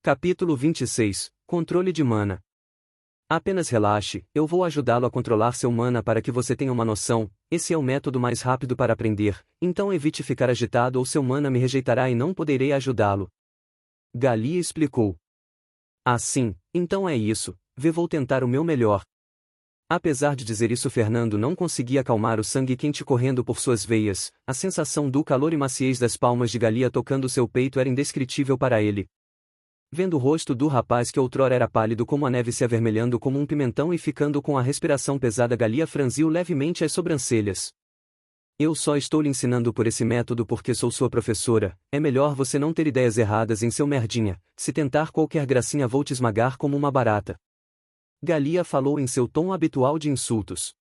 Capítulo 26 – Controle de mana. Apenas relaxe, eu vou ajudá-lo a controlar seu mana para que você tenha uma noção. Esse é o método mais rápido para aprender, então evite ficar agitado ou seu mana me rejeitará e não poderei ajudá-lo. Galia explicou. Assim, então é isso, vou tentar o meu melhor. Apesar de dizer isso, Fernando não conseguia acalmar o sangue quente correndo por suas veias. A sensação do calor e maciez das palmas de Galia tocando seu peito era indescritível para ele. Vendo o rosto do rapaz que outrora era pálido como a neve se avermelhando como um pimentão e ficando com a respiração pesada, Galia franziu levemente as sobrancelhas. Eu só estou lhe ensinando por esse método porque sou sua professora. É melhor você não ter ideias erradas em seu merdinha. Se tentar qualquer gracinha vou te esmagar como uma barata. Galia falou em seu tom habitual de insultos.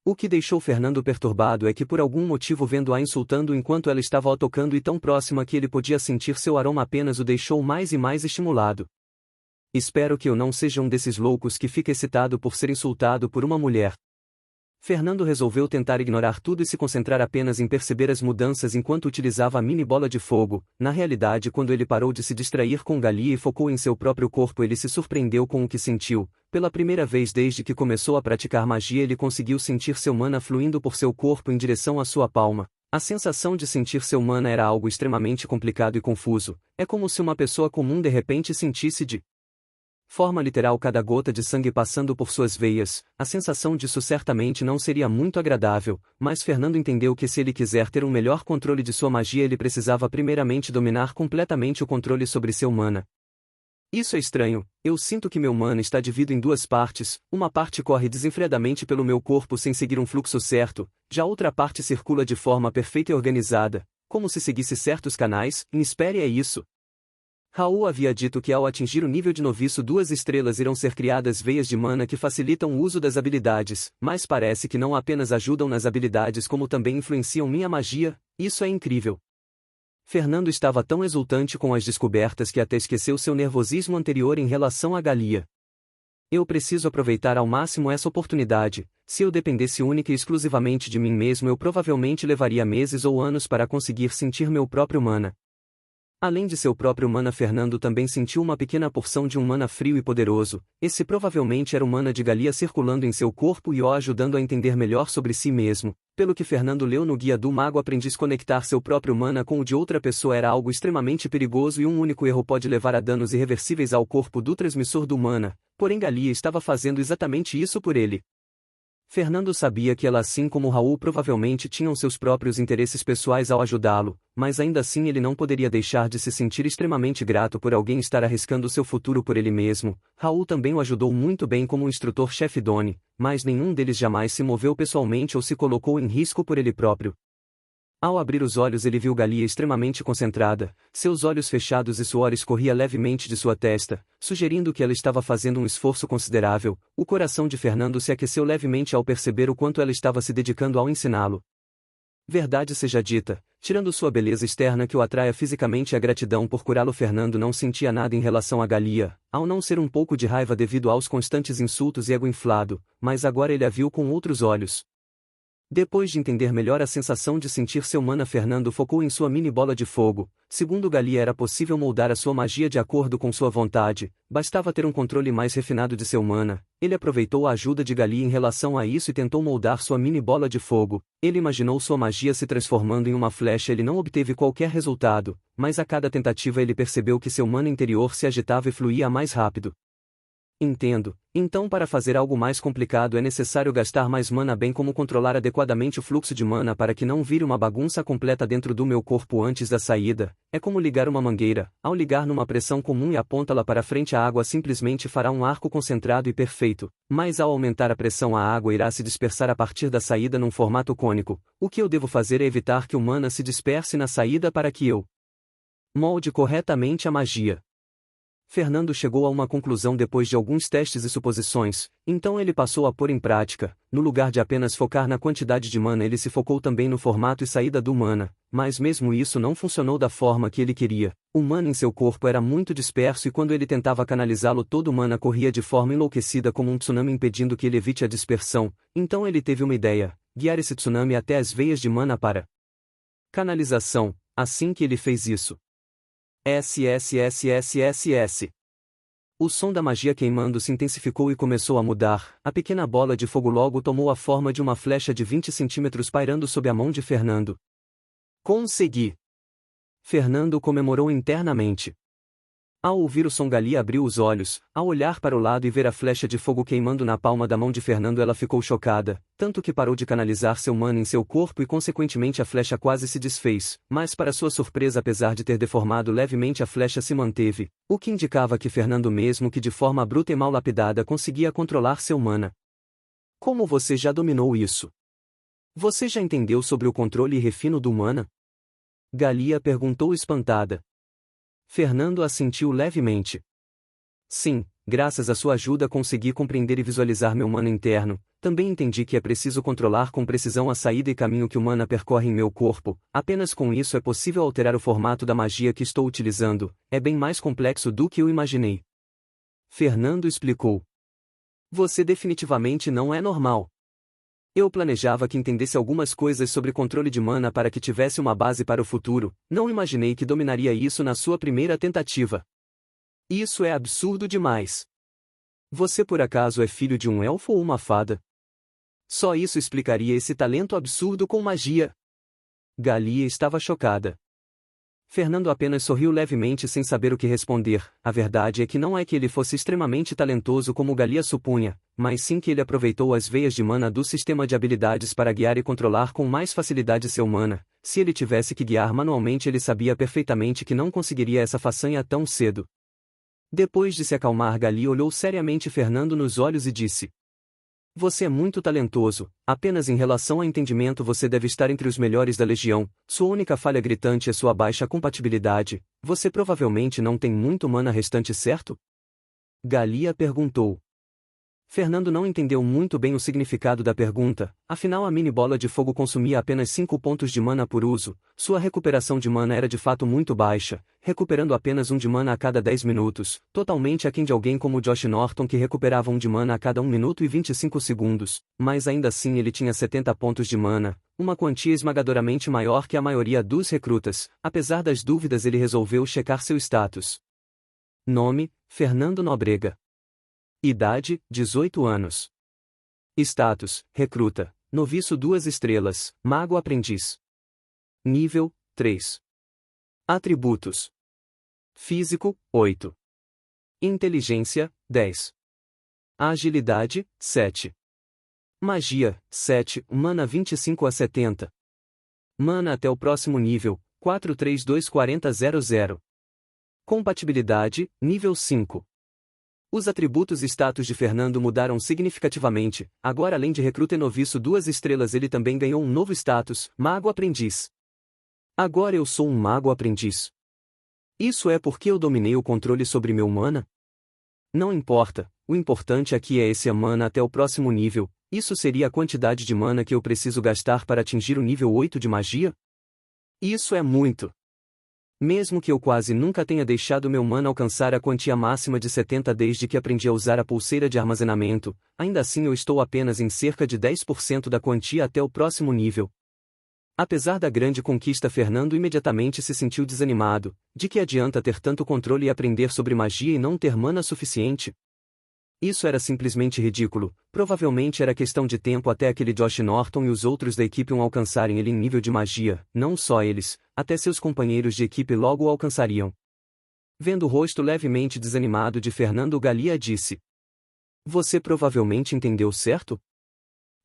O que deixou Fernando perturbado é que por algum motivo vendo-a insultando enquanto ela estava o tocando e tão próxima que ele podia sentir seu aroma apenas o deixou mais e mais estimulado. Espero que eu não seja um desses loucos que fica excitado por ser insultado por uma mulher. Fernando resolveu tentar ignorar tudo e se concentrar apenas em perceber as mudanças enquanto utilizava a mini bola de fogo. Na realidade, quando ele parou de se distrair com Galia e focou em seu próprio corpo, ele se surpreendeu com o que sentiu. Pela primeira vez desde que começou a praticar magia, ele conseguiu sentir seu mana fluindo por seu corpo em direção à sua palma. A sensação de sentir seu mana era algo extremamente complicado e confuso. É como se uma pessoa comum de repente sentisse de forma literal cada gota de sangue passando por suas veias. A sensação disso certamente não seria muito agradável, mas Fernando entendeu que se ele quiser ter um melhor controle de sua magia, ele precisava primeiramente dominar completamente o controle sobre seu mana. Isso é estranho, eu sinto que meu mana está dividido em duas partes, uma parte corre desenfreadamente pelo meu corpo sem seguir um fluxo certo, já outra parte circula de forma perfeita e organizada, como se seguisse certos canais. Espere, é isso. Raul havia dito que ao atingir o nível de noviço 2 estrelas irão ser criadas veias de mana que facilitam o uso das habilidades, mas parece que não apenas ajudam nas habilidades como também influenciam minha magia. Isso é incrível. Fernando estava tão exultante com as descobertas que até esqueceu seu nervosismo anterior em relação a Galia. Eu preciso aproveitar ao máximo essa oportunidade. Se eu dependesse única e exclusivamente de mim mesmo, eu provavelmente levaria meses ou anos para conseguir sentir meu próprio mana. Além de seu próprio mana, Fernando também sentiu uma pequena porção de um mana frio e poderoso. Esse provavelmente era o mana de Galia circulando em seu corpo e o ajudando a entender melhor sobre si mesmo. Pelo que Fernando leu no Guia do Mago Aprendiz, conectar seu próprio mana com o de outra pessoa era algo extremamente perigoso e um único erro pode levar a danos irreversíveis ao corpo do transmissor do mana. Porém, Galia estava fazendo exatamente isso por ele. Fernando sabia que ela, assim como Raul, provavelmente tinham seus próprios interesses pessoais ao ajudá-lo, mas ainda assim ele não poderia deixar de se sentir extremamente grato por alguém estar arriscando seu futuro por ele mesmo. Raul também o ajudou muito bem como instrutor-chefe Doni, mas nenhum deles jamais se moveu pessoalmente ou se colocou em risco por ele próprio. Ao abrir os olhos, ele viu Galia extremamente concentrada, seus olhos fechados e suor escorria levemente de sua testa, sugerindo que ela estava fazendo um esforço considerável. O coração de Fernando se aqueceu levemente ao perceber o quanto ela estava se dedicando ao ensiná-lo. Verdade seja dita, tirando sua beleza externa que o atraia fisicamente e a gratidão por curá-lo, Fernando não sentia nada em relação a Galia, ao não ser um pouco de raiva devido aos constantes insultos e ego inflado, mas agora ele a viu com outros olhos. Depois de entender melhor a sensação de sentir seu mana, Fernando focou em sua mini bola de fogo. Segundo Galia, era possível moldar a sua magia de acordo com sua vontade, bastava ter um controle mais refinado de seu mana. Ele aproveitou a ajuda de Galia em relação a isso e tentou moldar sua mini bola de fogo. Ele imaginou sua magia se transformando em uma flecha. Ele não obteve qualquer resultado, mas a cada tentativa ele percebeu que seu mana interior se agitava e fluía mais rápido. Entendo. Então, para fazer algo mais complicado é necessário gastar mais mana, bem como controlar adequadamente o fluxo de mana para que não vire uma bagunça completa dentro do meu corpo antes da saída. É como ligar uma mangueira. Ao ligar numa pressão comum e apontá-la para frente, a água simplesmente fará um arco concentrado e perfeito. Mas ao aumentar a pressão, a água irá se dispersar a partir da saída num formato cônico. O que eu devo fazer é evitar que o mana se disperse na saída para que eu molde corretamente a magia. Fernando chegou a uma conclusão depois de alguns testes e suposições, então ele passou a pôr em prática. No lugar de apenas focar na quantidade de mana, ele se focou também no formato e saída do mana, mas mesmo isso não funcionou da forma que ele queria. O mana em seu corpo era muito disperso e quando ele tentava canalizá-lo, todo o mana corria de forma enlouquecida como um tsunami, impedindo que ele evite a dispersão. Então ele teve uma ideia: guiar esse tsunami até as veias de mana para canalização. Assim que ele fez isso, SSSSSS. O som da magia queimando se intensificou e começou a mudar. A pequena bola de fogo logo tomou a forma de uma flecha de 20 centímetros pairando sob a mão de Fernando. Consegui! Fernando comemorou internamente. Ao ouvir o som, Galia abriu os olhos. Ao olhar para o lado e ver a flecha de fogo queimando na palma da mão de Fernando, ela ficou chocada, tanto que parou de canalizar seu mana em seu corpo e consequentemente a flecha quase se desfez, mas para sua surpresa, apesar de ter deformado levemente, a flecha se manteve, o que indicava que Fernando, mesmo que de forma bruta e mal lapidada, conseguia controlar seu mana. Como você já dominou isso? Você já entendeu sobre o controle e refino do mana? Galia perguntou espantada. Fernando assentiu levemente. Sim, graças à sua ajuda consegui compreender e visualizar meu mana interno. Também entendi que é preciso controlar com precisão a saída e caminho que o mana percorre em meu corpo. Apenas com isso é possível alterar o formato da magia que estou utilizando. É bem mais complexo do que eu imaginei. Fernando explicou. Você definitivamente não é normal. Eu planejava que entendesse algumas coisas sobre controle de mana para que tivesse uma base para o futuro, não imaginei que dominaria isso na sua primeira tentativa. Isso é absurdo demais. Você por acaso é filho de um elfo ou uma fada? Só isso explicaria esse talento absurdo com magia. Galia estava chocada. Fernando apenas sorriu levemente sem saber o que responder. A verdade é que não é que ele fosse extremamente talentoso como Galia supunha, mas sim que ele aproveitou as veias de mana do sistema de habilidades para guiar e controlar com mais facilidade seu mana. Se ele tivesse que guiar manualmente, ele sabia perfeitamente que não conseguiria essa façanha tão cedo. Depois de se acalmar, Galia olhou seriamente Fernando nos olhos e disse: Você é muito talentoso, apenas em relação a entendimento você deve estar entre os melhores da legião, sua única falha gritante é sua baixa compatibilidade, você provavelmente não tem muito mana restante, certo? Galia perguntou. Fernando não entendeu muito bem o significado da pergunta, afinal a mini bola de fogo consumia apenas 5 pontos de mana por uso, sua recuperação de mana era de fato muito baixa, recuperando apenas 1 de mana a cada 10 minutos, totalmente aquém de alguém como Josh Norton que recuperava 1 de mana a cada 1 minuto e 25 segundos, mas ainda assim ele tinha 70 pontos de mana, uma quantia esmagadoramente maior que a maioria dos recrutas. Apesar das dúvidas, ele resolveu checar seu status. Nome: Fernando Nóbrega. Idade: 18 anos. Status: recruta, noviço 2 estrelas, mago aprendiz. Nível: 3. Atributos: físico: 8. Inteligência: 10. Agilidade: 7. Magia: 7, mana 25 a 70. Mana até o próximo nível: 4324000. Compatibilidade: nível 5. Os atributos e status de Fernando mudaram significativamente. Agora, além de recruta e noviço 2 estrelas, ele também ganhou um novo status, mago aprendiz. Agora eu sou um mago aprendiz. Isso é porque eu dominei o controle sobre meu mana? Não importa, o importante aqui é esse mana até o próximo nível. Isso seria a quantidade de mana que eu preciso gastar para atingir o nível 8 de magia? Isso é muito. Mesmo que eu quase nunca tenha deixado meu mana alcançar a quantia máxima de 70 desde que aprendi a usar a pulseira de armazenamento, ainda assim eu estou apenas em cerca de 10% da quantia até o próximo nível. Apesar da grande conquista, Fernando imediatamente se sentiu desanimado. De que adianta ter tanto controle e aprender sobre magia e não ter mana suficiente? Isso era simplesmente ridículo. Provavelmente era questão de tempo até aquele Josh Norton e os outros da equipe alcançarem ele em nível de magia. Não só eles, até seus companheiros de equipe logo o alcançariam. Vendo o rosto levemente desanimado de Fernando, Galia disse: Você provavelmente entendeu, certo?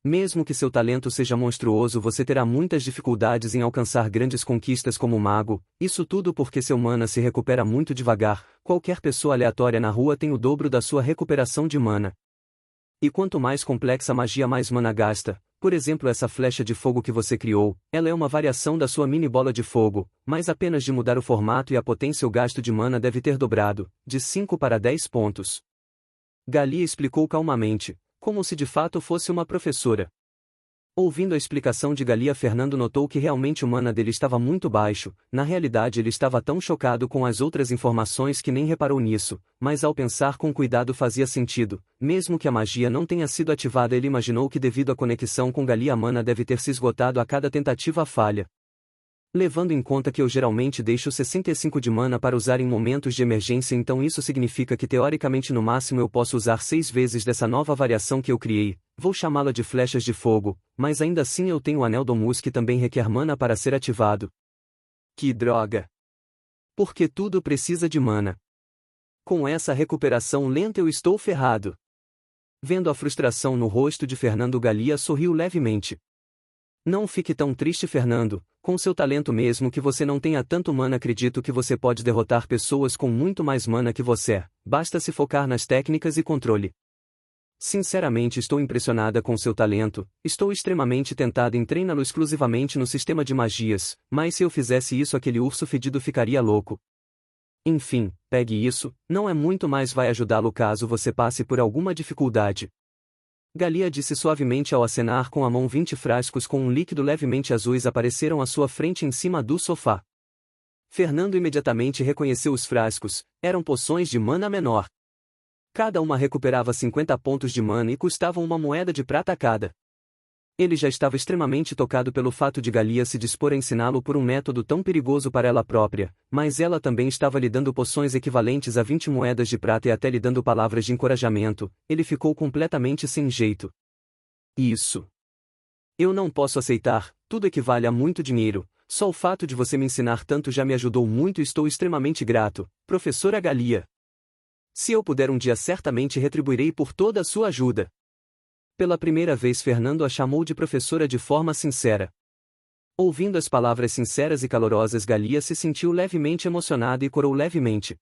Mesmo que seu talento seja monstruoso, você terá muitas dificuldades em alcançar grandes conquistas como mago, isso tudo porque seu mana se recupera muito devagar. Qualquer pessoa aleatória na rua tem o dobro da sua recuperação de mana. E quanto mais complexa a magia, mais mana gasta. Por exemplo, essa flecha de fogo que você criou, ela é uma variação da sua mini bola de fogo, mas apenas de mudar o formato e a potência o gasto de mana deve ter dobrado, de 5 para 10 pontos. Galia explicou calmamente, como se de fato fosse uma professora. Ouvindo a explicação de Galia, Fernando notou que realmente o mana dele estava muito baixo. Na realidade, ele estava tão chocado com as outras informações que nem reparou nisso, mas ao pensar com cuidado fazia sentido. Mesmo que a magia não tenha sido ativada, ele imaginou que devido à conexão com Galia, a mana deve ter se esgotado a cada tentativa falha. Levando em conta que eu geralmente deixo 65 de mana para usar em momentos de emergência, então isso significa que teoricamente no máximo eu posso usar 6 vezes dessa nova variação que eu criei, vou chamá-la de flechas de fogo, mas ainda assim eu tenho o Anel Domus que também requer mana para ser ativado. Que droga! Porque tudo precisa de mana. Com essa recuperação lenta eu estou ferrado. Vendo a frustração no rosto de Fernando, Galia sorriu levemente. Não fique tão triste, Fernando, com seu talento mesmo que você não tenha tanto mana, acredito que você pode derrotar pessoas com muito mais mana que você, basta se focar nas técnicas e controle. Sinceramente estou impressionada com seu talento, estou extremamente tentada em treiná-lo exclusivamente no sistema de magias, mas se eu fizesse isso aquele urso fedido ficaria louco. Enfim, pegue isso, não é muito, mais vai ajudá-lo caso você passe por alguma dificuldade. Galia disse suavemente ao acenar com a mão. 20 frascos com um líquido levemente azuis apareceram à sua frente em cima do sofá. Fernando imediatamente reconheceu os frascos, eram poções de mana menor. Cada uma recuperava 50 pontos de mana e custavam uma moeda de prata cada. Ele já estava extremamente tocado pelo fato de Galia se dispor a ensiná-lo por um método tão perigoso para ela própria, mas ela também estava lhe dando poções equivalentes a 20 moedas de prata e até lhe dando palavras de encorajamento. Ele ficou completamente sem jeito. Isso. Eu não posso aceitar, tudo equivale a muito dinheiro, só o fato de você me ensinar tanto já me ajudou muito e estou extremamente grato, professora Galia. Se eu puder um dia certamente retribuirei por toda a sua ajuda. Pela primeira vez Fernando a chamou de professora de forma sincera. Ouvindo as palavras sinceras e calorosas, Galia se sentiu levemente emocionada e corou levemente.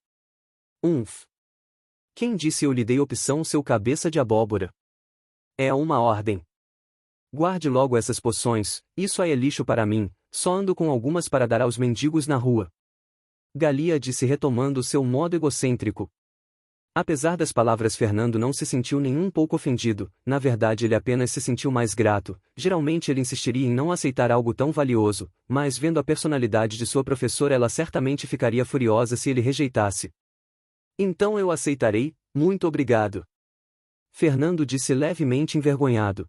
Quem disse eu lhe dei opção, seu cabeça de abóbora? É uma ordem. Guarde logo essas poções, isso aí é lixo para mim, só ando com algumas para dar aos mendigos na rua. Galia disse retomando seu modo egocêntrico. Apesar das palavras, Fernando não se sentiu nem um pouco ofendido, na verdade ele apenas se sentiu mais grato. Geralmente ele insistiria em não aceitar algo tão valioso, mas vendo a personalidade de sua professora ela certamente ficaria furiosa se ele rejeitasse. Então eu aceitarei, muito obrigado. Fernando disse levemente envergonhado.